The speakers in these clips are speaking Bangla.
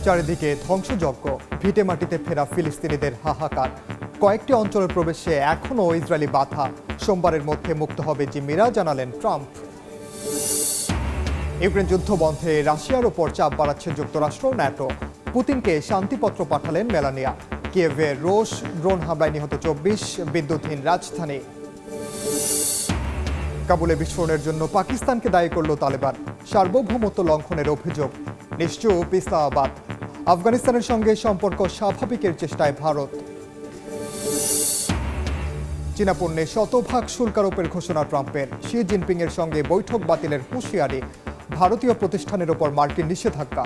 চারিদিকে ধ্বংসযজ্ঞ, ভিটেমাটিতে ফেরা ফিলিস্তিনিদের হাহাকার। কয়েকটি অঞ্চলের প্রবেশে এখনও ইসরায়েলি বাধা। সোমবারের মধ্যে মুক্ত হবে জিম্মিরা, জানালেন ট্রাম্প। ইউক্রেন যুদ্ধ বন্ধে রাশিয়ার ওপর চাপ বাড়াচ্ছে যুক্তরাষ্ট্র, ন্যাটো। পুতিনকে শান্তিপত্র পাঠালেন মেলানিয়া। কিয়েভে রুশ ড্রোন হামলায় নিহত 24, বিদ্যুৎহীন রাজধানী। কাবুলে বিস্ফোরণের জন্য পাকিস্তানকে দায়ী করল তালেবান। সার্বভৌমত্ব লঙ্ঘনের অভিযোগ। নিশ্চুপ ইসলামাবাদ। আফগানিস্তানের সঙ্গে সম্পর্ক স্বাভাবিকের চেষ্টায় ভারত। চীনা পণ্যে শতভাগ শুল্ক আরোপের ঘোষণা ট্রাম্পের। শি জিনপিং এর সঙ্গে বৈঠক বাতিলের হুঁশিয়ারি। ভারতীয় প্রতিষ্ঠানের ওপর মার্কিন নিষেধাজ্ঞা।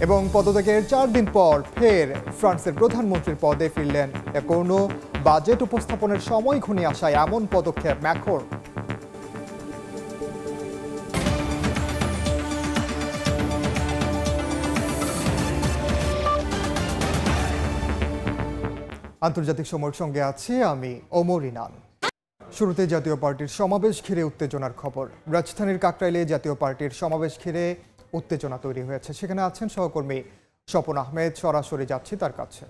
এবং পদত্যাগের 4 দিন পর ফের ফ্রান্সের প্রধানমন্ত্রীর পদে ফিরলেন। কোনো বাজেট উপস্থাপনের সময় ঘনিয়ে আসায় এমন পদক্ষেপ ম্যাক্রোর। আন্তর্জাতিক সময়ের সঙ্গে আছি আমি ওমর ইনান। শুরুতে জাতীয় পার্টির সমাবেশ ঘিরে উত্তেজনার খবর। রাজধানীর কাকরাইলে জাতীয় পার্টির সমাবেশ ঘিরে উত্তেজনা তৈরি হয়েছে। সেখানে আছেন সহকর্মী স্বপন আহমেদ, সরাসরি যাচ্ছি তার কাছে।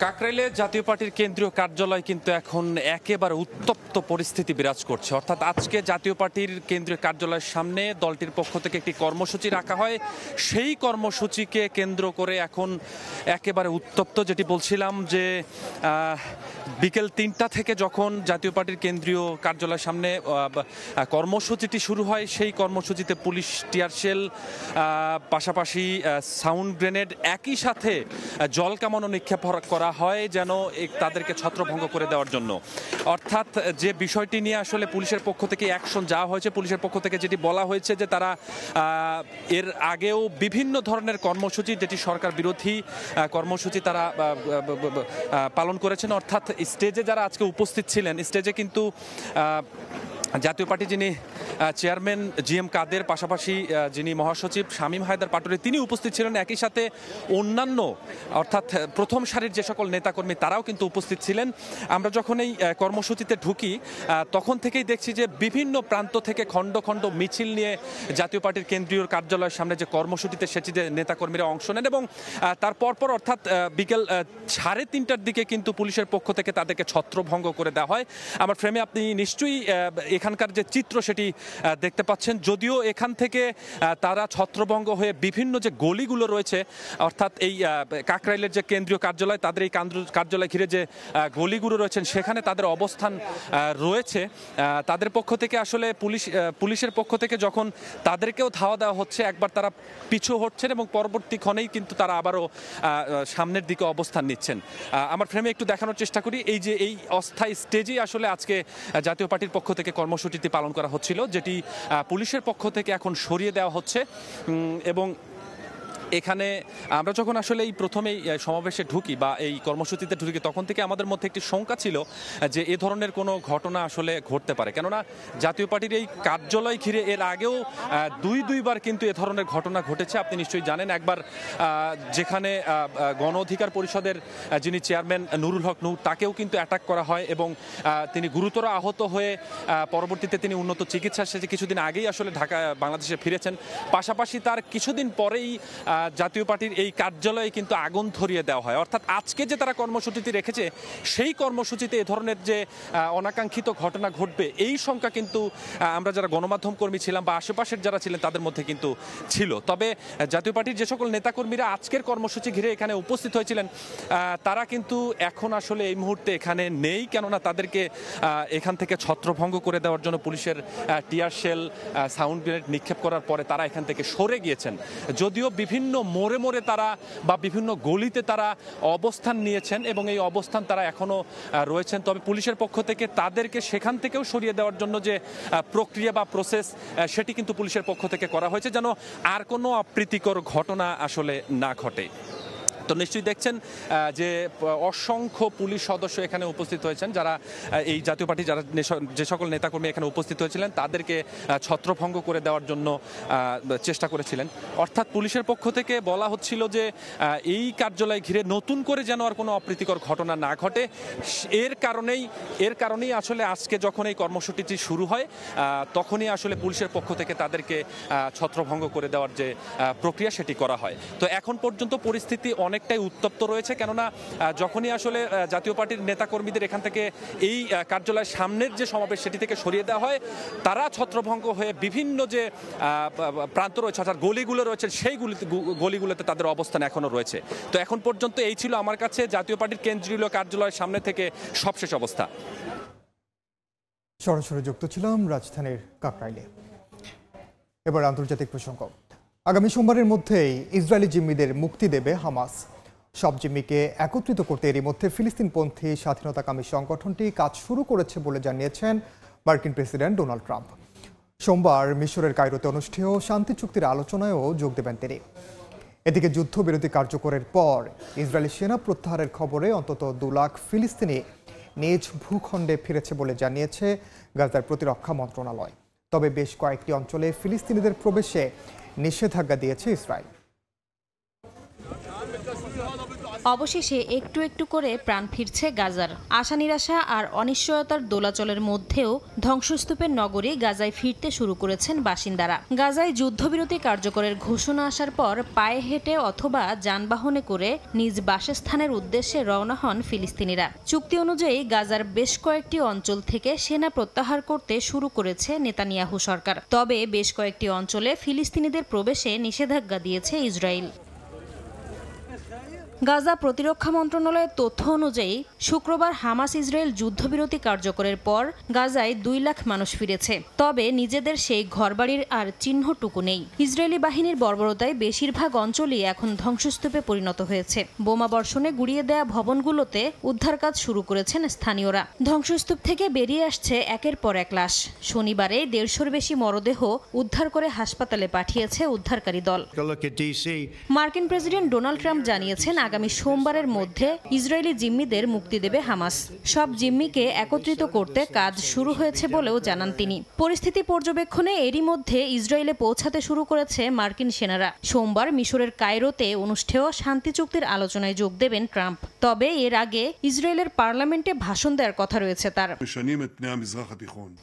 কাকরাইলে জাতীয় পার্টির কেন্দ্রীয় কার্যালয় কিন্তু এখন একেবারে উত্তপ্ত পরিস্থিতি বিরাজ করছে। অর্থাৎ আজকে জাতীয় পার্টির কেন্দ্রীয় কার্যালয়ের সামনে দলটির পক্ষ থেকে একটি কর্মসূচি রাখা হয়। সেই কর্মসূচিকে কেন্দ্র করে এখন একেবারে উত্তপ্ত, যেটি বলছিলাম যে বিকেল 3টা থেকে যখন জাতীয় পার্টির কেন্দ্রীয় কার্যালয়ের সামনে কর্মসূচিটি শুরু হয়, সেই কর্মসূচিতে পুলিশ টিয়ারশেল, পাশাপাশি সাউন্ড গ্রেনেড, একই সাথে জল কামানো নিক্ষেপ করা হয় যেন তাদেরকে ছত্রভঙ্গ করে দেওয়ার জন্য। অর্থাৎ যে বিষয়টি নিয়ে আসলে পুলিশের পক্ষ থেকে অ্যাকশন যাওয়া হয়েছে, পুলিশের পক্ষ থেকে যেটি বলা হয়েছে যে তারা এর আগেও বিভিন্ন ধরনের কর্মসূচি, যেটি সরকার বিরোধী কর্মসূচি তারা পালন করেছেন। অর্থাৎ স্টেজে যারা আজকে উপস্থিত ছিলেন, স্টেজে কিন্তু জাতীয় পার্টি যিনি চেয়ারম্যান GM কাদের, পাশাপাশি যিনি মহাসচিব শামীম হায়দার পাটোয়ারি, তিনি উপস্থিত ছিলেন। একই সাথে অন্যান্য অর্থাৎ প্রথম সারির যে সকল নেতাকর্মী তারাও কিন্তু উপস্থিত ছিলেন। আমরা যখন এই কর্মসূচিতে ঢুকি তখন থেকেই দেখছি যে বিভিন্ন প্রান্ত থেকে খণ্ড খণ্ড মিছিল নিয়ে জাতীয় পার্টির কেন্দ্রীয় কার্যালয়ের সামনে যে কর্মসূচিতে সেটিতে নেতাকর্মীরা অংশ নেন এবং তার পরপর অর্থাৎ বিকেল 3:30টার দিকে কিন্তু পুলিশের পক্ষ থেকে তাদেরকে ছত্রভঙ্গ করে দেওয়া হয়। আমার ফ্রেমে আপনি নিশ্চয়ই এখানকার যে চিত্র সেটি দেখতে পাচ্ছেন। যদিও এখান থেকে তারা ছত্রভঙ্গ হয়ে বিভিন্ন যে গলিগুলো রয়েছে, অর্থাৎ এই কাকরাইলের যে কেন্দ্রীয় কার্যালয়, তাদের এই কার্যালয় ঘিরে যে গলিগুলো রয়েছেন সেখানে তাদের অবস্থান রয়েছে। তাদের পক্ষ থেকে আসলে পুলিশের পক্ষ থেকে যখন তাদেরকেও ধাওয়া দেওয়া হচ্ছে, একবার তারা পিছু হচ্ছেন এবং পরবর্তী ক্ষণেই কিন্তু তারা আবারও সামনের দিকে অবস্থান নিচ্ছেন। আমার ফ্রেমে একটু দেখানোর চেষ্টা করি। এই যে এই অস্থায়ী স্টেজেই আসলে আজকে জাতীয় পার্টির পক্ষ থেকে কর্মসূচিটি পালন করা হচ্ছিল, যেটি পুলিশের পক্ষ থেকে এখন সরিয়ে দেওয়া হচ্ছে। এবং এখানে আমরা যখন আসলে এই প্রথমেই সমাবেশে ঢুকি বা এই কর্মসূচিতে ঢুকি, তখন থেকে আমাদের মধ্যে একটি শঙ্কা ছিল যে এ ধরনের কোনো ঘটনা আসলে ঘটতে পারে। কেননা জাতীয় পার্টির এই কার্যালয় ঘিরে এর আগেও দুইবার কিন্তু এ ধরনের ঘটনা ঘটেছে। আপনি নিশ্চয়ই জানেন, একবার যেখানে গণ অধিকার পরিষদের যিনি চেয়ারম্যান নুরুল হক নূর, তাকেও কিন্তু অ্যাটাক করা হয় এবং তিনি গুরুতর আহত হয়ে পরবর্তীতে তিনি উন্নত চিকিৎসা সেজে কিছুদিন আগেই আসলে বাংলাদেশে ফিরেছেন। পাশাপাশি তার কিছুদিন পরেই জাতীয় পার্টির এই কার্যালয়ে কিন্তু আগুন ধরিয়ে দেওয়া হয়। অর্থাৎ আজকে যে তারা কর্মসূচিটি রেখেছে, সেই কর্মসূচিতে এ ধরনের যে অনাকাঙ্ক্ষিত ঘটনা ঘটবে, এই শঙ্কা কিন্তু আমরা যারা গণমাধ্যম কর্মী ছিলাম বা আশেপাশের যারা ছিলেন তাদের মধ্যে কিন্তু ছিল। তবে জাতীয় পার্টির যে সকল নেতাকর্মীরা আজকের কর্মসূচি ঘিরে এখানে উপস্থিত হয়েছিলেন, তারা কিন্তু এখন আসলে এই মুহূর্তে এখানে নেই। কেননা তাদেরকে এখান থেকে ছত্রভঙ্গ করে দেওয়ার জন্য পুলিশের টিয়ার শেল, সাউন্ড গ্রেনেড নিক্ষেপ করার পরে তারা এখান থেকে সরে গিয়েছেন। যদিও বিভিন্ন মোড়ে মোড়ে তারা বা বিভিন্ন গলিতে তারা অবস্থান নিয়েছেন এবং এই অবস্থান তারা এখনো রয়েছেন। তবে পুলিশের পক্ষ থেকে তাদেরকে সেখান থেকেও সরিয়ে দেওয়ার জন্য যে প্রক্রিয়া বা প্রসেস, সেটি কিন্তু পুলিশের পক্ষ থেকে করা হয়েছে যেন আর কোনো অপ্রীতিকর ঘটনা আসলে না ঘটে। তো নিশ্চয়ই দেখছেন যে অসংখ্য পুলিশ সদস্য এখানে উপস্থিত হয়েছেন, যারা এই জাতীয় পার্টি যারা যে সকল নেতাকর্মী এখানে উপস্থিত হয়েছিলেন তাদেরকে ছত্রভঙ্গ করে দেওয়ার জন্য চেষ্টা করেছিলেন। অর্থাৎ পুলিশের পক্ষ থেকে বলা হচ্ছিল যে এই কার্যালয় ঘিরে নতুন করে যেন আর কোনো অপ্রীতিকর ঘটনা না ঘটে। এর কারণেই আসলে আজকে যখন এই কর্মসূচিটি শুরু হয় তখনই আসলে পুলিশের পক্ষ থেকে তাদেরকে ছত্রভঙ্গ করে দেওয়ার যে প্রক্রিয়া সেটি করা হয়। তো এখন পর্যন্ত পরিস্থিতি অনেকটাই উত্তপ্ত রয়েছে, কেননা যখনই আসলে জাতীয় পার্টির নেতাকর্মীদের এখান থেকে এই কার্যালয়ের সামনের যে সমাবেশ সেটি থেকে সরিয়ে দেওয়া হয়, তারা ছত্রভঙ্গ হয়ে বিভিন্ন যে প্রান্ত রয়েছে অর্থাৎ গলিগুলো রয়েছে সেই গলিগুলোতে তাদের অবস্থান এখনো রয়েছে। তো এখন পর্যন্ত এই ছিল আমার কাছে জাতীয় পার্টির কেন্দ্রীয় কার্যালয়ের সামনে থেকে সবশেষ অবস্থা। সরাসরি যুক্ত ছিলাম রাজধানীর কাকরাইলে। এবার আন্তর্জাতিক প্রসঙ্গ। আগামী সোমবারের মধ্যেই ইসরায়েলি জিম্মিদের মুক্তি দেবে হামাস। সব জিম্মিকে একত্রিত করতে এরই মধ্যে ফিলিস্তিনপন্থী স্বাধীনতাকামী সংগঠনটি কাজ শুরু করেছে বলে জানিয়েছেন মার্কিন প্রেসিডেন্ট ডোনাল্ড ট্রাম্প। সোমবার মিশরের কায়রোতে অনুষ্ঠেয় শান্তি চুক্তির আলোচনায়ও যোগ দেবেন তিনি। এদিকে যুদ্ধবিরতি কার্যকরের পর ইসরায়েলি সেনা প্রত্যাহারের খবরে অন্তত 2 লাখ ফিলিস্তিনি নিজ ভূখণ্ডে ফিরেছে বলে জানিয়েছে গাজার প্রতিরক্ষা মন্ত্রণালয়। তবে বেশ কয়েকটি অঞ্চলে ফিলিস্তিনিদের প্রবেশে নিষেধাজ্ঞা দিয়েছে ইসরায়েল। অবশেষে একটু একটু করে প্রাণ ফিরছে গাজার। আশা নিরাশা আর অনিশ্চয়তার দোলাচলের মধ্যেও ধ্বংসস্তূপের নগরী গাজায় ফিরতে শুরু করেছেন বাসিন্দারা। গাজায় যুদ্ধবিরতি কার্যকরের ঘোষণা আসার পর পায়ে হেঁটে অথবা যানবাহনে করে নিজ বাসস্থানের উদ্দেশ্যে রওনা হন ফিলিস্তিনিরা। চুক্তি অনুযায়ী গাজার বেশ কয়েকটি অঞ্চল থেকে সেনা প্রত্যাহার করতে শুরু করেছে নেতানিয়াহু সরকার। তবে বেশ কয়েকটি অঞ্চলে ফিলিস্তিনিদের প্রবেশে নিষেধাজ্ঞা দিয়েছে ইসরায়েল। গাজা প্রতিরক্ষা মন্ত্রণালয়ের তথ্য অনুযায়ী শুক্রবার হামাস ইসরায়েল যুদ্ধবিরতি কার্যকরের পর গাজায় 2 লাখ মানুষ ফিরেছে। তবে নিজেদের সেই ঘরবাড়ির আর চিহ্নটুকু নেই। ইসরায়েলি বাহিনীর বর্বরতায় বেশিরভাগ অঞ্চলই এখন ধ্বংসস্তূপে পরিণত হয়েছে। বোমা বর্ষণে গুঁড়িয়ে দেয়া ভবনগুলোতে উদ্ধার কাজ শুরু করেছেন স্থানীয়রা। ধ্বংসস্তূপ থেকে বেরিয়ে আসছে একের পর এক লাশ। শনিবারে 150-র বেশি মরদেহ উদ্ধার করে হাসপাতালে পাঠিয়েছে উদ্ধারকারী দল। মার্কিন প্রেসিডেন্ট ডোনাল্ড ট্রাম্প জানিয়েছেন আগামী সোমবারের মধ্যে ইসরায়েলি জিম্মিদের মুক্তি দেবে হামাস। সব জিম্মিকে একত্রিত করতে কাজ শুরু হয়েছে বলেও জানান তিনি। পরিস্থিতি পর্যবেক্ষণে এরই মধ্যে ইসরায়েলে পৌঁছাতে শুরু করেছে মার্কিন সেনারা। সোমবার মিশরের কায়রোতে অনুষ্ঠেয় শান্তি চুক্তির আলোচনায় যোগ দেবেন ট্রাম্প। তবে এর আগে ইসরায়েলের পার্লামেন্টে ভাষণ দেওয়ার কথা রয়েছে তার।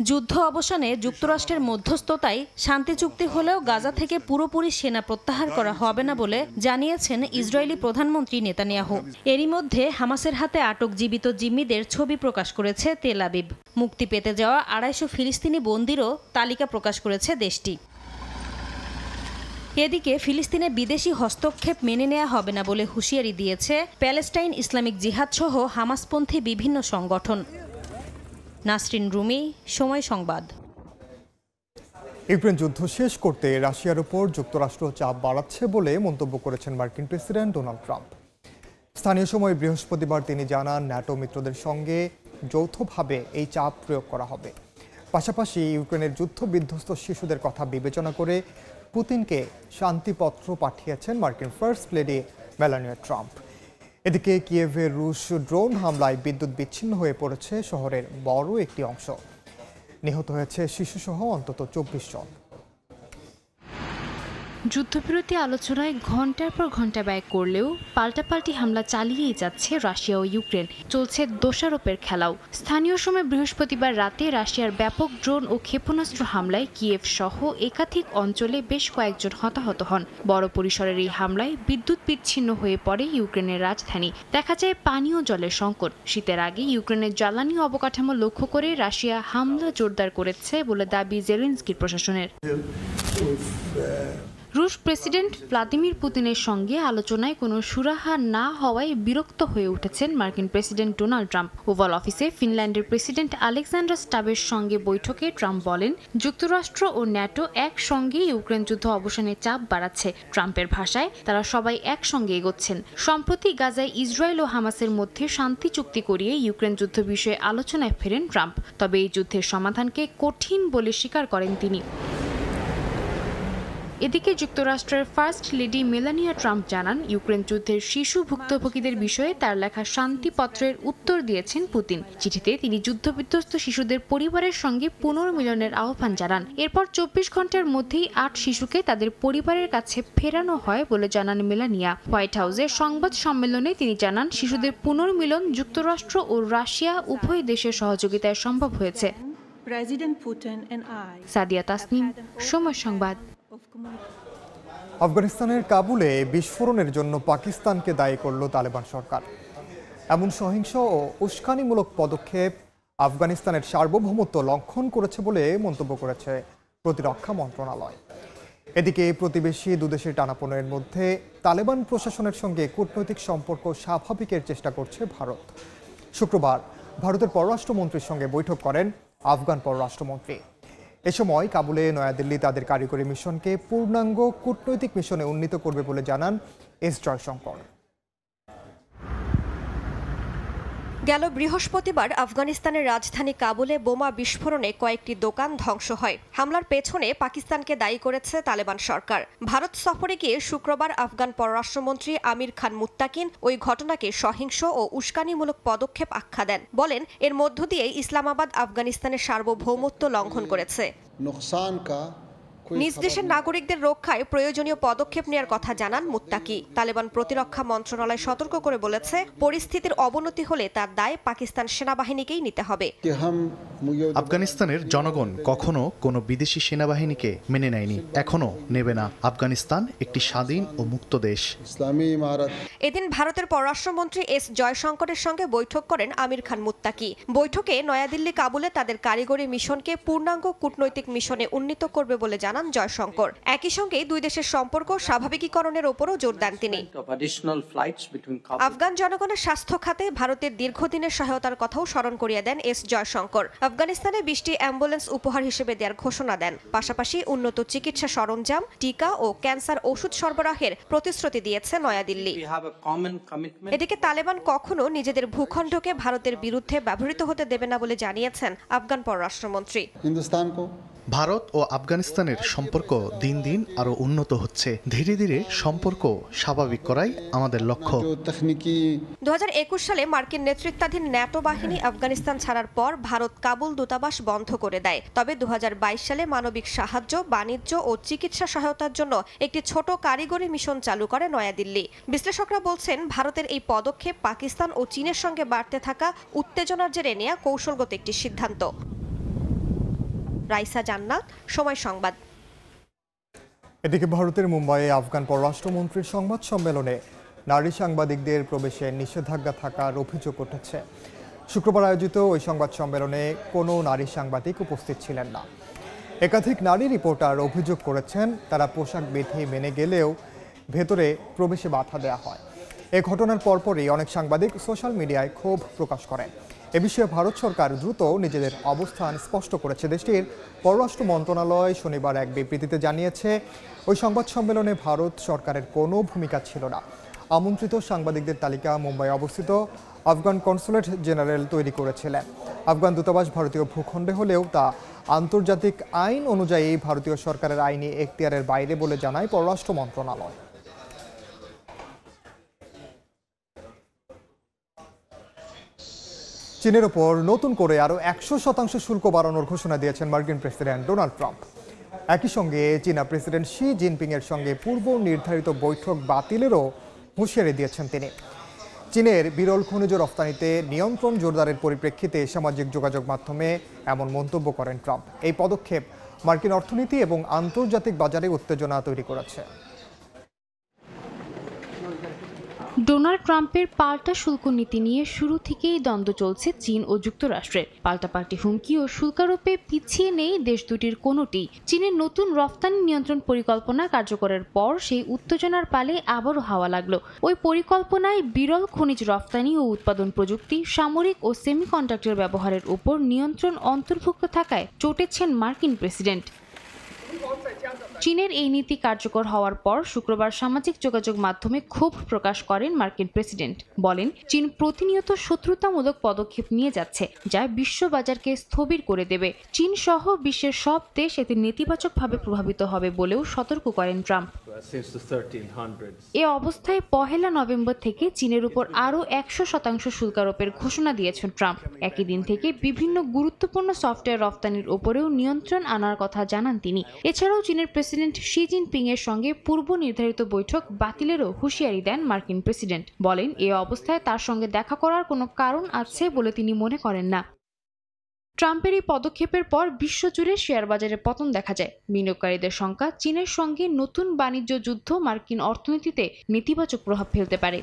যুদ্ধ অবসানে যুক্তরাষ্ট্রের মধ্যস্থতায় শান্তি চুক্তি হলেও গাজা থেকে পুরোপুরি সেনা প্রত্যাহার করা হবে না বলে জানিয়েছেন ইসরায়েলি প্রধানমন্ত্রী নেতানিয়াহু। এরই মধ্যে হামাসের হাতে আটক জীবিত জিম্মিদের ছবি প্রকাশ করেছে তেল আবিব। মুক্তি পেতে যাওয়া 250 ফিলিস্তিনি বন্দীরও তালিকা প্রকাশ করেছে দেশটি। এদিকে ফিলিস্তিনে বিদেশি হস্তক্ষেপ মেনে নেওয়া হবে না বলে হুঁশিয়ারি দিয়েছে প্যালেস্টাইন ইসলামিক জিহাদ সহ হামাসপন্থী বিভিন্ন সংগঠন। নাসরিন রুমি, সময় সংবাদ। ইউক্রেন যুদ্ধ শেষ করতে রাশিয়ার উপর যুক্তরাষ্ট্র চাপ বাড়াচ্ছে বলে মন্তব্য করেছেন মার্কিন প্রেসিডেন্ট ডোনাল্ড ট্রাম্প। স্থানীয় সময় বৃহস্পতিবার তিনি জানান ন্যাটো মিত্রদের সঙ্গে যৌথভাবে এই চাপ প্রয়োগ করা হবে। পাশাপাশি ইউক্রেনের যুদ্ধ বিধ্বস্ত শিশুদের কথা বিবেচনা করে পুতিনকে শান্তিপত্র পাঠিয়েছেন মার্কিন ফার্স্ট লেডি মেলানিয়া ট্রাম্প। এদিকে কিয়েভের রুশ ড্রোন হামলায় বিদ্যুৎ বিচ্ছিন্ন হয়ে পড়েছে শহরের বড় একটি অংশ। নিহত হয়েছে শিশুসহ অন্তত 24 জন। যুদ্ধবিরতি আলোচনায় ঘণ্টার পর ঘণ্টা ব্যয় করলেও পাল্টাপাল্টি হামলা চালিয়েই যাচ্ছে রাশিয়া ও ইউক্রেন। চলছে দোষারোপের খেলাও। স্থানীয় সময় বৃহস্পতিবার রাতে রাশিয়ার ব্যাপক ড্রোন ও ক্ষেপণাস্ত্র হামলায় কিয়েভ সহ একাধিক অঞ্চলে বেশ কয়েকজন হতাহত হন। বড় পরিসরের এই হামলায় বিদ্যুৎ বিচ্ছিন্ন হয়ে পড়ে ইউক্রেনের রাজধানী। দেখা যায় পানীয় জলের সংকট। শীতের আগে ইউক্রেনের জ্বালানি অবকাঠামো লক্ষ্য করে রাশিয়া হামলা জোরদার করেছে বলে দাবি জেলেনস্কির প্রশাসনের। রুশ প্রেসিডেন্ট ভ্লাদিমির পুতিনের সঙ্গে আলোচনায় কোনো সুরাহা না হওয়ায় বিরক্ত হয়ে উঠেছেন মার্কিন প্রেসিডেন্ট ডোনাল্ড ট্রাম্প। ওভাল অফিসে ফিনল্যান্ডের প্রেসিডেন্ট আলেকজান্ডার স্টাবের সঙ্গে বৈঠকে ট্রাম্প বলেন, যুক্তরাষ্ট্র ও ন্যাটো একসঙ্গে ইউক্রেন যুদ্ধ অবসানে চাপ বাড়াচ্ছে। ট্রাম্পের ভাষায় তারা সবাই একসঙ্গে এগোচ্ছেন। সম্প্রতি গাজায় ইসরায়েল ও হামাসের মধ্যে শান্তি চুক্তি করিয়ে ইউক্রেন যুদ্ধ বিষয়ে আলোচনায় ফেরেন ট্রাম্প। তবে এই যুদ্ধের সমাধানকে কঠিন বলে স্বীকার করেন তিনি। এদিকে যুক্তরাষ্ট্রের ফার্স্ট লেডি মেলানিয়া ট্রাম্প জানান, ইউক্রেন যুদ্ধের শিশু ভুক্তভোগীদের বিষয়ে তার লেখা শান্তিপত্রের উত্তর দিয়েছেন পুতিন। চিঠিতে তিনি যুদ্ধবিধ্বস্ত শিশুদের পরিবারের সঙ্গে পুনর্মিলনের আহ্বান জানান। এরপর 24 ঘন্টার মধ্যেই 8 শিশুকে তাদের পরিবারের কাছে ফেরানো হয় বলে জানান মেলানিয়া। হোয়াইট হাউসে সংবাদ সম্মেলনে তিনি জানান, শিশুদের পুনর্মিলন যুক্তরাষ্ট্র ও রাশিয়া উভয় দেশের সহযোগিতায় সম্ভব হয়েছে। সাদিয়া তাসনিম, সময় সংবাদ। আফগানিস্তানের কাবুলে বিস্ফোরণের জন্য পাকিস্তানকে দায়ী করল তালেবান সরকার। এমন সহিংস ও উস্কানিমূলক পদক্ষেপ আফগানিস্তানের সার্বভৌমত্ব লঙ্ঘন করেছে বলে মন্তব্য করেছে প্রতিরক্ষা মন্ত্রণালয়। এদিকে প্রতিবেশী দুদেশের টানাপোড়েনের মধ্যে তালেবান প্রশাসনের সঙ্গে কূটনৈতিক সম্পর্ক স্বাভাবিকের চেষ্টা করছে ভারত। শুক্রবার ভারতের পররাষ্ট্রমন্ত্রীর সঙ্গে বৈঠক করেন আফগান পররাষ্ট্রমন্ত্রী। এ সময় কাবুলে নয়াদিল্লি তাদের কারিগরি মিশনকে পূর্ণাঙ্গ কূটনৈতিক মিশনে উন্নীত করবে বলে জানান এস জয়শঙ্কর। গেল বৃহস্পতিবার আফগানিস্তানের রাজধানী কাবুলে বোমা বিস্ফোরণে কয়েকটি দোকান ধ্বংস হয়। হামলার পেছনে পাকিস্তানকে দায়ী করেছে তালেবান সরকার। ভারত সফরে গিয়ে শুক্রবার আফগান পররাষ্ট্রমন্ত্রী আমির খান মুত্তাকিন ওই ঘটনাকে সহিংস ও উস্কানিমূলক পদক্ষেপ আখ্যা দেন। বলেন, এর মধ্য দিয়ে ইসলামাবাদ আফগানিস্তানের সার্বভৌমত্ব লঙ্ঘন করেছে। নিজ দেশের নাগরিকদের রক্ষায় প্রয়োজনীয় পদক্ষেপ নেওয়ার কথা জানান মুত্তাকি। তালেবান প্রতিরক্ষা মন্ত্রণালয় সতর্ক করে বলেছে, পরিস্থিতির অবনতি হলে তার দায় পাকিস্তান সেনাবাহিনীকেই নিতে হবে। আফগানিস্তানের জনগণ কখনো কোনো বিদেশি সেনাবাহিনীকে মেনে নেয়নি, এখনো নেবে না। আফগানিস্তান একটি স্বাধীন ও মুক্ত দেশ। এদিন ভারতের পররাষ্ট্রমন্ত্রী এস জয়শঙ্করের সঙ্গে বৈঠক করেন আমির খান মুত্তাকি। বৈঠকে নয়াদিল্লি কাবুলে তাদের কারিগরি মিশনকে পূর্ণাঙ্গ কূটনৈতিক মিশনে উন্নীত করবে বলে জানান জয়শঙ্কর। একই সঙ্গে দুই দেশের সম্পর্ক স্বাভাবিকীকরণের উপরও জোর দেন তিনি। আফগান জনগণের স্বাস্থ্য খাতে ভারতের দীর্ঘদিনের সহায়তার কথাও স্মরণ করিয়ে দেন এস জয়শঙ্কর। আফগানিস্তানে 20টি অ্যাম্বুলেন্স উপহার হিসেবে দেওয়ার ঘোষণা দেন। পাশাপাশি উন্নত চিকিৎসা সরঞ্জাম, টিকা ও ক্যান্সার ওষুধ সরবরাহের প্রতিশ্রুতি দিয়েছে নয়াদিল্লি। এদিকে তালেবান কখনো নিজেদের ভূখণ্ডকে ভারতের বিরুদ্ধে ব্যবহৃত হতে দেবে না বলে জানিয়েছেন আফগান পররাষ্ট্রমন্ত্রী। ভারত ও আফগানিস্তানের সম্পর্ক দিন দিন আরো উন্নত হচ্ছে। ধীরে ধীরে সম্পর্ক স্বাভাবিক করাই আমাদের লক্ষ্য। 2021 সালে মার্কিন নেতৃত্বাধীন ন্যাটো বাহিনী আফগানিস্তান ছাড়ার পর ভারত কাবুল দূতাবাস বন্ধ করে দেয়। তবে 2022 সালে মানবিক সাহায্য, বাণিজ্য ও চিকিৎসা সহায়তার জন্য একটি ছোট কারিগরি মিশন চালু করে নয়াদিল্লি। বিশ্লেষকরা বলছেন, ভারতের এই পদক্ষেপ পাকিস্তান ও চীনের সঙ্গে বাড়তে থাকা উত্তেজনার জেরে নেয়া কৌশলগত একটি সিদ্ধান্ত। রাইসা জান্নাত, সময় সংবাদ। এদিকে ভারতের মুম্বাইয়ে আফগান পররাষ্ট্রমন্ত্রীর সংবাদ সম্মেলনে নারী সাংবাদিকদের প্রবেশে নিষেধাজ্ঞা থাকার অভিযোগ উঠেছে। শুক্রবার আয়োজিত ওই সংবাদ সম্মেলনে কোনো নারী সাংবাদিক উপস্থিত ছিলেন না। একাধিক নারী রিপোর্টার অভিযোগ করেছেন, তারা পোশাক বিধি মেনে গেলেও ভেতরে প্রবেশে বাধা দেওয়া হয়। এ ঘটনার পরপরই অনেক সাংবাদিক সোশ্যাল মিডিয়ায় ক্ষোভ প্রকাশ করেন। এ বিষয়ে ভারত সরকার দ্রুত নিজেদের অবস্থান স্পষ্ট করেছে। দেশটির পররাষ্ট্র মন্ত্রণালয় শনিবার এক বিবৃতিতে জানিয়েছে, ওই সংবাদ সম্মেলনে ভারত সরকারের কোনো ভূমিকা ছিল না। আমন্ত্রিত সাংবাদিকদের তালিকা মুম্বাই অবস্থিত আফগান কনসুলেট জেনারেল তৈরি করেছিলেন। আফগান দূতাবাস ভারতীয় ভূখণ্ডে হলেও তা আন্তর্জাতিক আইন অনুযায়ী ভারতীয় সরকারের আইনি এখতিয়ারের বাইরে বলে জানায় পররাষ্ট্র মন্ত্রণালয়। চীনের ওপর নতুন করে আরও 100% শুল্ক বাড়ানোর ঘোষণা দিয়েছেন মার্কিন প্রেসিডেন্ট ডোনাল্ড ট্রাম্প। একই সঙ্গে চীনা প্রেসিডেন্ট শি জিনপিংয়ের সঙ্গে পূর্ব নির্ধারিত বৈঠক বাতিলেরও হুঁশিয়ারি দিয়েছেন তিনি। চীনের বিরল খনিজ রফতানিতে নিয়ন্ত্রণ জোরদারের পরিপ্রেক্ষিতে সামাজিক যোগাযোগ মাধ্যমে এমন মন্তব্য করেন ট্রাম্প। এই পদক্ষেপ মার্কিন অর্থনীতি এবং আন্তর্জাতিক বাজারে উত্তেজনা তৈরি করেছে। ডোনাল্ড ট্রাম্পের পাল্টা শুল্ক নীতি নিয়ে শুরু থেকেই দ্বন্দ্ব চলছে চীন ও যুক্তরাষ্ট্রের। পাল্টাপাল্টি হুমকি ও শুল্কারোপে পিছিয়ে নেই দেশ দুটির কোনোটি। চীনের নতুন রফতানি নিয়ন্ত্রণ পরিকল্পনা কার্যকরের পর সেই উত্তেজনার পালে আবারও হাওয়া লাগলো। ওই পরিকল্পনায় বিরল খনিজ রফতানি ও উৎপাদন প্রযুক্তি, সামরিক ও সেমিকন্ডাক্টর ব্যবহারের উপর নিয়ন্ত্রণ অন্তর্ভুক্ত থাকায় চটেছেন মার্কিন প্রেসিডেন্ট। চীনের এই নীতি কার্যকর হওয়ার পর শুক্রবার সামাজিক যোগাযোগ মাধ্যমে ক্ষোভ প্রকাশ করেন মার্কিন প্রেসিডেন্ট। বলেন, চীন প্রতিনিয়ত শত্রুতামূলক পদক্ষেপ নিয়ে যাচ্ছে, যা বিশ্ববাজারকে স্থবির করে দেবে। চীন সহ বিশ্বের সব দেশ এতে নেতিবাচকভাবে প্রভাবিত হবে বলেও সতর্ক করেন ট্রাম্প। এ অবস্থায় 1 নভেম্বর থেকে চীনের উপর আরও 100% শুল্ক আরোপের ঘোষণা দিয়েছেন ট্রাম্প। একই দিন থেকে বিভিন্ন গুরুত্বপূর্ণ সফটওয়্যার রফতানির উপরেও নিয়ন্ত্রণ আনার কথা জানান তিনি। এছাড়াও চীনের প্রেসিডেন্ট শি জিনপিং এর সঙ্গে পূর্ব নির্ধারিত বৈঠক বাতিলেরও হুঁশিয়ারি দেন মার্কিন প্রেসিডেন্ট। বলেন, এ অবস্থায় তার সঙ্গে দেখা করার কোনো কারণ আছে বলে তিনি মনে করেন না। ট্রাম্পের এই পদক্ষেপের পর বিশ্বজুড়ে শেয়ার বাজারে পতন দেখা যায়। বিনিয়োগকারীদের শঙ্কা, চীনের সঙ্গে নতুন বাণিজ্য যুদ্ধ মার্কিন অর্থনীতিতে নেতিবাচক প্রভাব ফেলতে পারে।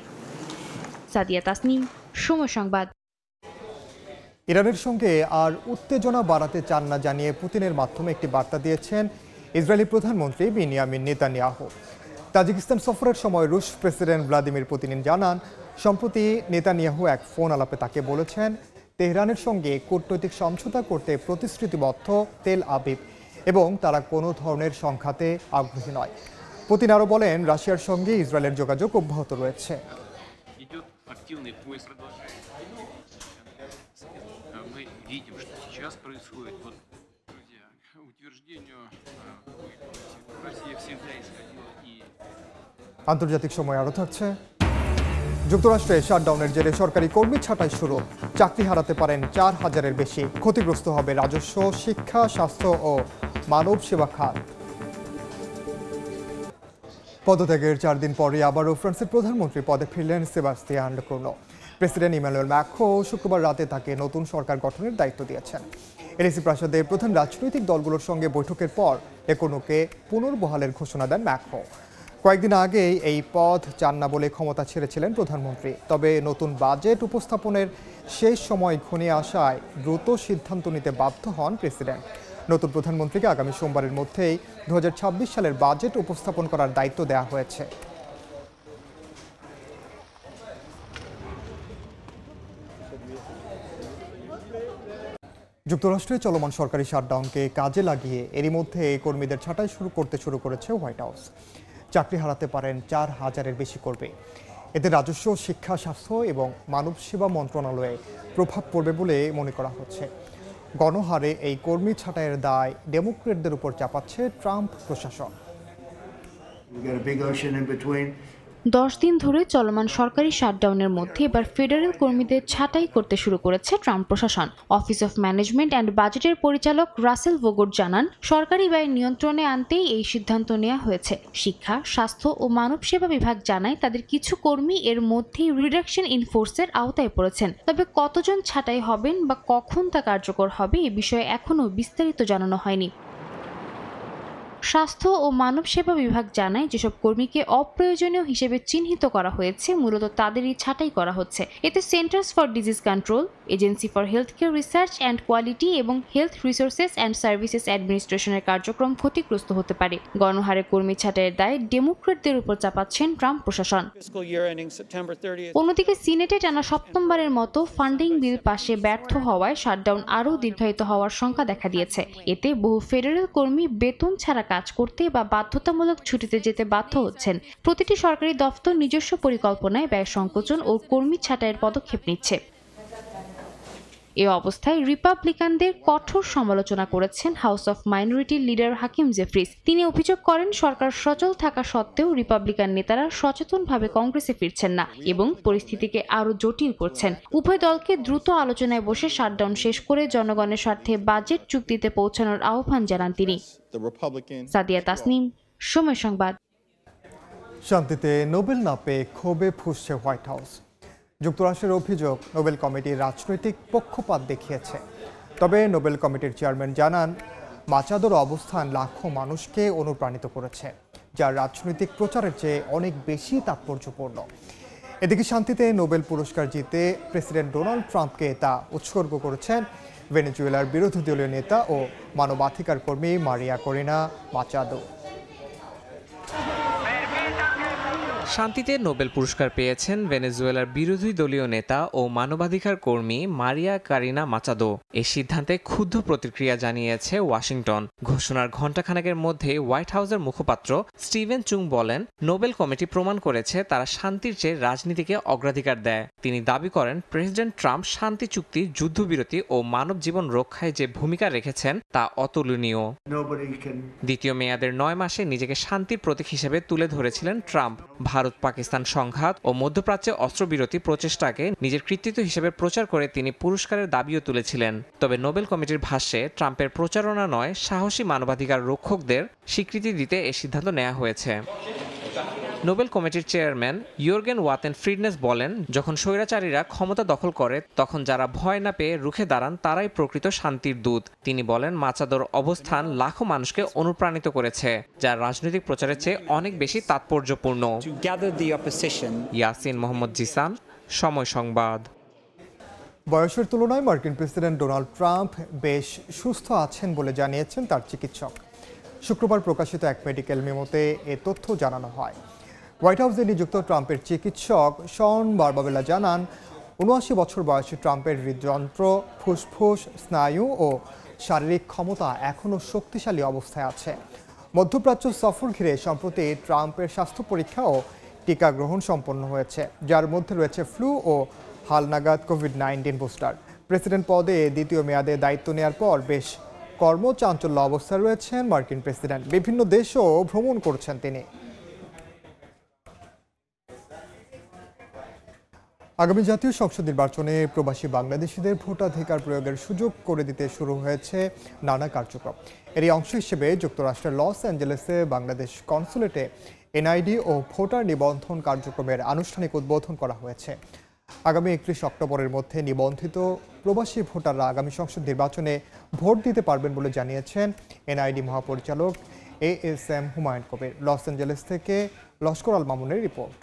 সাদিয়া তাসনিম, সময় সংবাদ। ইরানের সঙ্গে আর উত্তেজনা বাড়াতে চান না জানিয়ে পুতিনের মাধ্যমে একটি বার্তা দিয়েছেন ইসরায়েলি প্রধানমন্ত্রী বেনিয়ামিন নেতানিয়াহু। তাজিকিস্তান সফরের সময় রুশ প্রেসিডেন্ট ভ্লাদিমির পুতিন জানান, সম্প্রতি নেতানিয়াহু এক ফোন আলাপে তাকে বলেছেন তেহরানের সঙ্গে কূটনৈতিক সমঝোতা করতে প্রতিশ্রুতিবদ্ধ তেল আবিব এবং তারা কোনো ধরনের সংঘাতে আগ্রহী নয়। পুতিন আরও বলেন, রাশিয়ার সঙ্গে ইসরায়েলের যোগাযোগ অব্যাহত রয়েছে। আন্তর্জাতিক সময় আরও থাকছে। যুক্তরাষ্ট্রে শাটডাউনের জেরে সরকারি কর্মী ছাঁটাই শুরু। চাকরি হারাতে পারেন 4000-এর বেশি। ক্ষতিগ্রস্ত হবে রাজস্ব, শিক্ষা, স্বাস্থ্য ও মানব সেবা খাত। পদত্যাগের 4 দিন পরে আবারও ফ্রান্সের প্রধানমন্ত্রী পদে ফিরলেন সেবাস্তিয়ান লেকর্নো। প্রেসিডেন্ট ইমানুয়েল ম্যাক্রো শুক্রবার রাতে তাকে নতুন সরকার গঠনের দায়িত্ব দিয়েছেন। এলএসি প্রাসাদে প্রধান রাজনৈতিক দলগুলোর সঙ্গে বৈঠকের পর লেকর্নোকে পুনর্বহালের ঘোষণা দেন ম্যাক্রো। কয়েকদিন আগেই এই পদ চান না বলে ক্ষমতা ছেড়েছিলেন প্রধানমন্ত্রী। তবে নতুন বাজেট উপস্থাপনের শেষ সময় ঘনিয়ে আসায় দ্রুত সিদ্ধান্ত নিতে বাধ্য হন প্রেসিডেন্ট। নতুন প্রধানমন্ত্রীকে আগামী সোমবারের মধ্যেই 2026 সালের বাজেট উপস্থাপন করার দায়িত্ব দেওয়া হয়েছে। যুক্তরাষ্ট্রে চলমান সরকারি শাটডাউনকে কাজে লাগিয়ে এরই মধ্যে কর্মীদের ছাঁটাই শুরু করেছে হোয়াইট হাউস। চাকরি হারাতে পারেন 4000-এর বেশি কর্মী। এতে রাজস্ব, শিক্ষা, স্বাস্থ্য এবং মানব সেবা মন্ত্রণালয়ে প্রভাব পড়বে বলে মনে করা হচ্ছে। গণহারে এই কর্মী ছাঁটাইয়ের দায় ডেমোক্রেটদের উপর চাপাচ্ছে ট্রাম্প প্রশাসন। 10 দিন ধরে চলমান সরকারি শাটডাউনের মধ্যে এবার ফেডারেল কর্মীদের ছাঁটাই করতে শুরু করেছে ট্রাম্প প্রশাসন। অফিস অফ ম্যানেজমেন্ট অ্যান্ড বাজেটের পরিচালক রাসেল ভোগট জানান, সরকারি ব্যয় নিয়ন্ত্রণে আনতেই এই সিদ্ধান্ত নেওয়া হয়েছে। শিক্ষা, স্বাস্থ্য ও মানব সেবা বিভাগ জানায় তাদের কিছু কর্মী এর মধ্যেই রিডাকশন ইন ফোর্সের আওতায় পড়েছেন। তবে কতজন ছাঁটাই হবেন বা কখন তা কার্যকর হবে এ বিষয়ে এখনও বিস্তারিত জানানো হয়নি। স্বাস্থ্য ও মানব সেবা বিভাগ জানায়, যেসব কর্মীকে অপ্রয়োজনীয় হিসেবে চিহ্নিত করা হয়েছে মূলত তাদেরই ছাঁটাই করা হচ্ছে। এতে centres for disease control, agency for health care research and quality এবং হেলথ রিসোর্সেস অ্যান্ড সার্ভিসেস অ্যাডমিনিস্ট্রেশনের কার্যক্রম ক্ষতিগ্রস্ত হতে পারে। গণহারে কর্মী ছাঁটাইয়ের দায় ডেমোক্রেটদের উপর চাপাচ্ছেন ট্রাম্প প্রশাসন। অন্যদিকে সিনেটে টানা 7মবারের মতো ফান্ডিং বিল পাশে ব্যর্থ হওয়ায় শাটডাউন আরও দীর্ঘায়িত হওয়ার শঙ্কা দেখা দিয়েছে। এতে বহু ফেডারেল কর্মী বেতন ছাড়া কাজ করতে বা বাধ্যতামূলক ছুটিতে যেতে বাধ্য হচ্ছেন। প্রতিটি সরকারি দফতর নিজস্ব পরিকল্পনায় ব্যয় সংকোচন ও কর্মী ছাঁটাইয়ের পদক্ষেপ নিচ্ছে। এ অবস্থায় রিপাবলিকানদের কঠোর সমালোচনা করেছেন house of minority leader Hakim Jefferies. তিনি অভিযোগ করেন, সরকার সচল থাকা সত্ত্বেও রিপাবলিকান নেতারা সচেতনভাবে কংগ্রেসে ফিরছেন না এবং পরিস্থিতিকে আরও জটিল করছেন। উভয় দলকে দ্রুত আলোচনায় বসে শাটডাউন শেষ করে জনগণের স্বার্থে বাজেট চুক্তিতে পৌঁছানোর আহ্বান জানান তিনি। সাদিয়া তাসনিম, সময় সংবাদ। শান্তিতে নোবেল না পেয়ে ক্ষোভে ফুঁসছে হোয়াইট হাউস। যুক্তরাষ্ট্রের অভিযোগ, নোবেল কমিটি রাজনৈতিক পক্ষপাত দেখিয়েছে। তবে নোবেল কমিটির চেয়ারম্যান জানান, মাচাদোর অবস্থান লাখো মানুষকে অনুপ্রাণিত করেছে, যা রাজনৈতিক প্রচারের চেয়ে অনেক বেশি তাৎপর্যপূর্ণ। এদিকে শান্তিতে নোবেল পুরস্কার জিতে প্রেসিডেন্ট ডোনাল্ড ট্রাম্পকে তা উৎসর্গ করেছেন ভেনেজুয়েলার বিরোধী দলীয় নেতা ও মানবাধিকার কর্মী মারিয়া করিনা মাচাদো। শান্তিতে নোবেল পুরস্কার পেয়েছেন ভেনেজুয়েলার বিরোধী দলীয় নেতা ও মানবাধিকার কর্মী মারিয়া কারিনা মাচাদো। এই সিদ্ধান্তে ক্ষুব্ধ প্রতিক্রিয়া জানিয়েছে ওয়াশিংটন। ঘোষণার ঘণ্টাখানেকের মধ্যে হোয়াইট হাউসের মুখপাত্র স্টিভেন চুং বলেন, নোবেল কমিটি প্রমাণ করেছে তারা শান্তির চেয়ে রাজনীতিকে অগ্রাধিকার দেয়। তিনি দাবি করেন, প্রেসিডেন্ট ট্রাম্প শান্তি চুক্তি, যুদ্ধবিরতি ও মানব জীবন রক্ষায় যে ভূমিকা রেখেছেন তা অতুলনীয়। দ্বিতীয় মেয়াদের 9 মাসে নিজেকে শান্তির প্রতীক হিসেবে তুলে ধরেছিলেন ট্রাম্প। ভারত পাকিস্তান সংঘাত ও মধ্যপ্রাচ্যে অস্ত্রবিরতি প্রচেষ্টাকে নিজের কৃতিত্ব হিসেবে প্রচার করে তিনি পুরস্কারের দাবিও তুলেছিলেন। তবে নোবেল কমিটির ভাষ্যে ট্রাম্পের প্রচারণা নয়, সাহসী মানবাধিকার রক্ষকদের স্বীকৃতি দিতে এই সিদ্ধান্ত নেওয়া হয়েছে। নোবেল কমিটির চেয়ারম্যান ইয়র্গেন ওয়াতেন ফ্রিডনেস বলেন, যখন স্বৈরাচারীরা ক্ষমতা দখল করে তখন যারা ভয় না পেয়ে রুখে দাঁড়ান তারাই প্রকৃত শান্তির দূত। তিনি বলেন, মাচাদোর অবস্থান লাখো মানুষকে অনুপ্রাণিত করেছে, যা রাজনৈতিক প্রচারের চেয়ে অনেক বেশি তাৎপর্যপূর্ণ। ইয়াসিন মোহাম্মদ জিসান, সময় সংবাদ। বয়সের তুলনায় মার্কিন প্রেসিডেন্ট ডোনাল্ড ট্রাম্প বেশ সুস্থ আছেন বলে জানিয়েছেন তার চিকিৎসক। শুক্রবার প্রকাশিত এক মেডিকেল মেমোতে এ তথ্য জানানো হয়। হোয়াইট হাউসে নিযুক্ত ট্রাম্পের চিকিৎসক শন বারবাবেলা জানান, ৭৯ বছর বয়সী ট্রাম্পের হৃদযন্ত্র, ফুসফুস, স্নায়ু ও শারীরিক ক্ষমতা এখনও শক্তিশালী অবস্থায় আছে। মধ্যপ্রাচ্য সফর ঘিরে সম্প্রতি ট্রাম্পের স্বাস্থ্য পরীক্ষা ও টিকা গ্রহণ সম্পন্ন হয়েছে, যার মধ্যে রয়েছে ফ্লু ও হালনাগাদ কোভিড-19 বুস্টার। প্রেসিডেন্ট পদে দ্বিতীয় মেয়াদে দায়িত্ব নেওয়ার পর বেশ কর্মচাঞ্চল্য অবস্থায় রয়েছেন মার্কিন প্রেসিডেন্ট। বিভিন্ন দেশও ভ্রমণ করছেন তিনি। আগামী জাতীয় সংসদ নির্বাচনে প্রবাসী বাংলাদেশিদের ভোটাধিকার প্রয়োগের সুযোগ করে দিতে শুরু হয়েছে নানা কার্যক্রম। এরই অংশ হিসেবে যুক্তরাষ্ট্রের লস অ্যাঞ্জেলেসে বাংলাদেশ কনসুলেটে এনআইডি ও ভোটার নিবন্ধন কার্যক্রমের আনুষ্ঠানিক উদ্বোধন করা হয়েছে। আগামী 31 অক্টোবরের মধ্যে নিবন্ধিত প্রবাসী ভোটাররা আগামী সংসদ নির্বাচনে ভোট দিতে পারবেন বলে জানিয়েছেন এনআইডি মহাপরিচালক ASM Humayun Kabir. Los Angeles থেকে লস্কর আল মামুনের রিপোর্ট।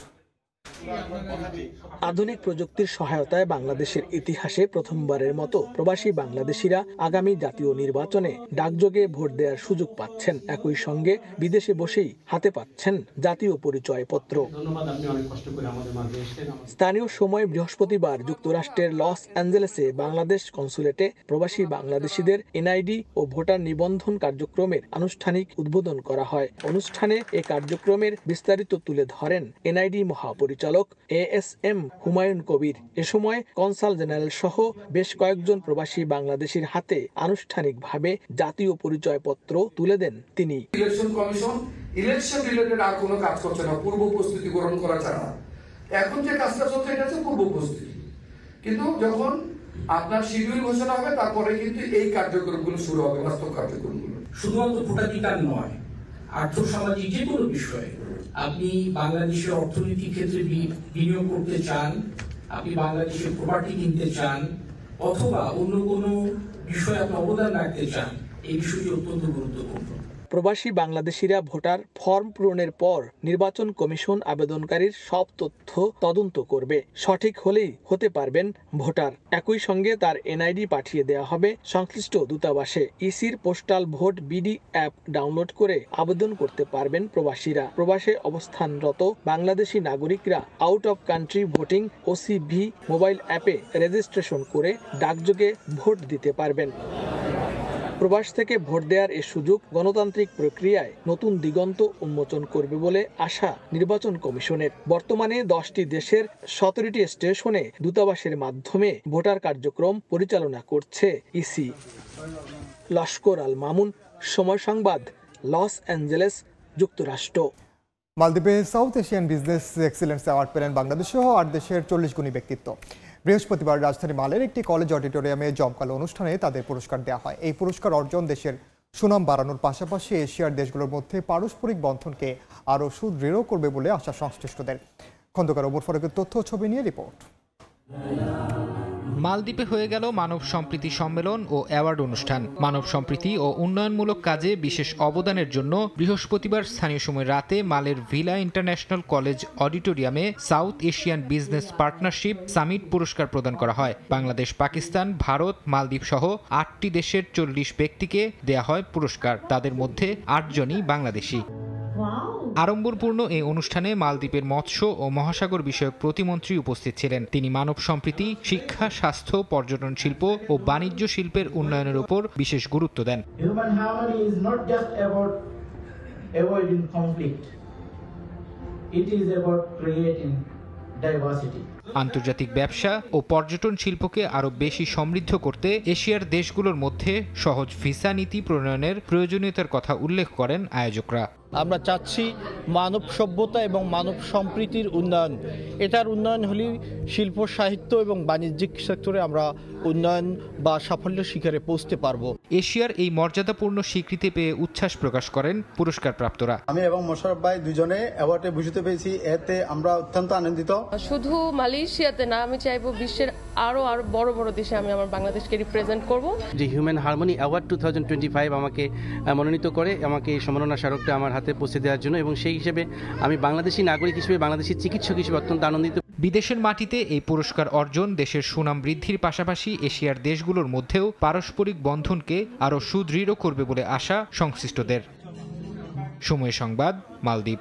আধুনিক প্রযুক্তির সহায়তায় বাংলাদেশের ইতিহাসে প্রথমবারের মতো প্রবাসী বাংলাদেশিরা আগামী জাতীয় নির্বাচনে ডাকযোগে ভোট দেওয়ার সুযোগ পাচ্ছেন। একই সঙ্গে বিদেশে বসেই হাতে পাচ্ছেন জাতীয় পরিচয়পত্র। স্থানীয় সময় বৃহস্পতিবার যুক্তরাষ্ট্রের লস অ্যাঞ্জেলেসে বাংলাদেশ কনসুলেটে প্রবাসী বাংলাদেশিদের এনআইডি ও ভোটার নিবন্ধন কার্যক্রমের আনুষ্ঠানিক উদ্বোধন করা হয়। অনুষ্ঠানে এ কার্যক্রমের বিস্তারিত তুলে ধরেন এনআইডি মহাপরিচালক ASM হুমায়ুন কবির। এ সময় কনসাল জেনারেল সহ বেশ কয়েকজন প্রবাসী বাংলাদেশির হাতে আনুষ্ঠানিকভাবে জাতীয় পরিচয়পত্র তুলে দেন তিনি। ইলেকশন কমিশন ইলেকশন রিলেটেড আর কোনো কাজ করছে না, পূর্ব প্রস্তুতি গ্রহণ করা ছাড়া। এখন যে কাজটা চলছে এটা হচ্ছে পূর্ব প্রস্তুতি, কিন্তু যখন আপনার শিডিউল ঘোষণা হবে তারপরে কিন্তু এই কার্যক্রমগুলো শুরু হবে, বাস্তব কার্যক্রমগুলো। শুধুমাত্র ভোটাধিকার নয়, আর্থসামাজিক যে কোনো বিষয়ে আপনি বাংলাদেশের অর্থনীতির ক্ষেত্রে বিনিয়োগ করতে চান, আপনি বাংলাদেশের প্রপার্টি কিনতে চান, অথবা অন্য কোনো বিষয়ে আপনি অবদান রাখতে চান, এই বিষয়টি অত্যন্ত গুরুত্বপূর্ণ। প্রবাসী বাংলাদেশিরা ভোটার ফর্ম পূরণের পর নির্বাচন কমিশন আবেদনকারীর সব তথ্য তদন্ত করবে। সঠিক হলেই হতে পারবেন ভোটার। একই সঙ্গে তার এনআইডি পাঠিয়ে দেওয়া হবে সংশ্লিষ্ট দূতাবাসে। ইসির postal vote BD app download করে আবেদন করতে পারবেন প্রবাসীরা। প্রবাসে অবস্থানরত বাংলাদেশি নাগরিকরা out of country voting OCV mobile অ্যাপে রেজিস্ট্রেশন করে ডাকযোগে ভোট দিতে পারবেন। প্রবাস থেকে ভোট দেওয়ার এই সুযোগ গণতান্ত্রিক প্রক্রিয়ায় নতুন দিগন্ত উন্মোচন করবে বলে আশা নির্বাচন কমিশনের। বর্তমানে 10টি দেশের 17টি স্টেশনে দূতাবাসের মাধ্যমে ভোটার কার্যক্রম পরিচালনা করছে ইসি। লস্কর আল মামুন, সময় সংবাদ, লস অ্যাঞ্জেলেস, যুক্তরাষ্ট্র। মালদ্বীপে south Asian business excellence award পেলেন বাংলাদেশ সহ 8 দেশের 40 গুণী ব্যক্তিত্ব। বৃহস্পতিবার রাজধানী মালের একটি কলেজ অডিটোরিয়ামে জমকালো অনুষ্ঠানে তাদের পুরস্কার দেওয়া হয়। এই পুরস্কার অর্জন দেশের সুনাম বাড়ানোর পাশাপাশি এশিয়ার দেশগুলোর মধ্যে পারস্পরিক বন্ধনকে আরও সুদৃঢ় করবে বলে আশা সংশ্লিষ্টদের। খন্দকার ওমর ফারুকের তথ্য ছবি নিয়ে রিপোর্ট। মালদ্বীপে হয়ে গেল মানব সম্প্রীতি সম্মেলন ও অ্যাওয়ার্ড অনুষ্ঠান। মানব সম্প্রীতি ও উন্নয়নমূলক কাজে বিশেষ অবদানের জন্য বৃহস্পতিবার স্থানীয় সময় রাতে মালের ভিলা ইন্টারন্যাশনাল কলেজ অডিটোরিয়ামে south Asian business partnership summit পুরস্কার প্রদান করা হয়। বাংলাদেশ, পাকিস্তান, ভারত, মালদ্বীপ সহ 8টি দেশের 40 ব্যক্তিকে দেয়া হয় পুরস্কার। তাদের মধ্যে 8 জনই বাংলাদেশি। আড়ম্বরপূর্ণ এই অনুষ্ঠানে মালদ্বীপের মৎস্য ও মহাসাগর বিষয়ক প্রতিমন্ত্রী উপস্থিত ছিলেন। তিনি মানব সম্প্রীতি, শিক্ষা, স্বাস্থ্য, পর্যটন শিল্প ও বাণিজ্য শিল্পের উন্নয়নের উপর বিশেষ গুরুত্ব দেন। Human harmony is not just about avoiding conflict. It is about creating diversity. আন্তর্জাতিক ব্যবসা ও পর্যটন শিল্পকে আরও বেশি সমৃদ্ধ করতে এশিয়ার দেশগুলোর মধ্যে সহজ ভিসা নীতি প্রণয়নের প্রয়োজনীয়তার কথা উল্লেখ করেন আয়োজকরা। আমরা চাচ্ছি মানব সভ্যতা এবং মানব সম্প্রীতির উন্নয়ন। এটার উন্নয়ন হলেই শিল্প, সাহিত্য এবং বাণিজ্যিক সেক্টরে আমরা উন্নয়ন বা সাফল্য শিখরে পৌঁছতে পারবো। এশিয়ার এই মর্যাদাপূর্ণ স্বীকৃতি পেয়ে উচ্ছ্বাস প্রকাশ করেন পুরস্কারপ্রাপ্তরা। আমি এবং মোশাররফ ভাই দুজনে অ্যাওয়ার্ডে ভূষিত পেয়েছি, এতে আমরা অত্যন্ত আনন্দিত। শুধু মালয়েশিয়াতে না, আমি চাইবো বিশ্বের আরো বড় বড় দেশে আমি আমার বাংলাদেশকে রিপ্রেজেন্ট করব। যে হিউম্যান হারমোনি অ্যাওয়ার্ড 2025 আমাকে মনোনীত করে, আমাকে এই সম্মাননা স্মারকটা আমার হাতে পৌঁছে দেওয়ার জন্য, এবং সেই হিসেবে আমি বাংলাদেশি নাগরিক হিসেবে, বাংলাদেশি চিকিৎসক হিসেবে অত্যন্ত আনন্দিত। বিদেশের মাটিতে এই পুরস্কার অর্জন দেশের সুনাম বৃদ্ধির পাশাপাশি এশিয়ার দেশগুলোর মধ্যেও পারস্পরিক বন্ধনকে আরও সুদৃঢ় করবে বলে আশা সংশ্লিষ্টদের। সময় সংবাদ, মালদ্বীপ।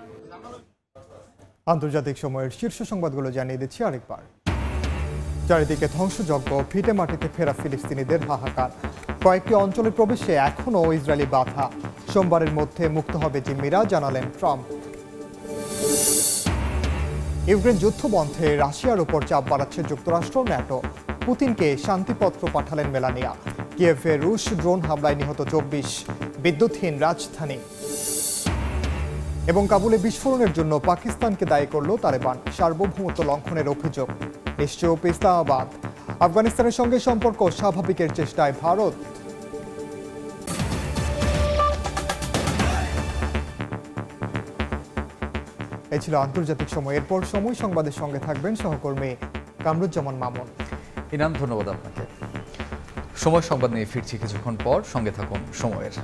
আন্তর্জাতিক সময়ের শীর্ষ সংবাদগুলো জানিয়ে দিচ্ছি আরেকবার। চারিদিকে ধ্বংসযজ্ঞ, ভিটে মাটিতে ফেরা ফিলিস্তিনিদের হাহাকার। কয়েকটি অঞ্চলে প্রবেশে এখনও ইসরায়েলি বাধা। সোমবারের মধ্যে মুক্ত হবে জিম্মিরা, জানালেন ট্রাম্প। ইউক্রেন যুদ্ধ বন্ধে রাশিয়ার উপর চাপ বাড়াচ্ছে যুক্তরাষ্ট্র, ন্যাটো। পুতিনকে শান্তিপত্র পাঠালেন মেলানিয়া। কিয়েভে রুশ ড্রোন হামলায় নিহত 24, বিদ্যুৎহীন রাজধানী। এবং কাবুলে বিস্ফোরণের জন্য পাকিস্তানকে দায়ী করল তালেবান, সার্বভৌমত্ব লঙ্ঘনের অভিযোগ। নিশ্চয়ই ইসলামাবাদ। আফগানিস্তানের সঙ্গে সম্পর্ক স্বাভাবিকের চেষ্টায় ভারত। এই ছিল আন্তর্জাতিক সময়। এরপর সময় সংবাদের সঙ্গে থাকবেন সহকর্মী কামরুজ্জামান মামুন। ইনাম, ধন্যবাদ আপনাকে। সময় সংবাদ নিয়ে ফিরছি কিছুক্ষণ পর, সঙ্গে থাকুন সময়ের।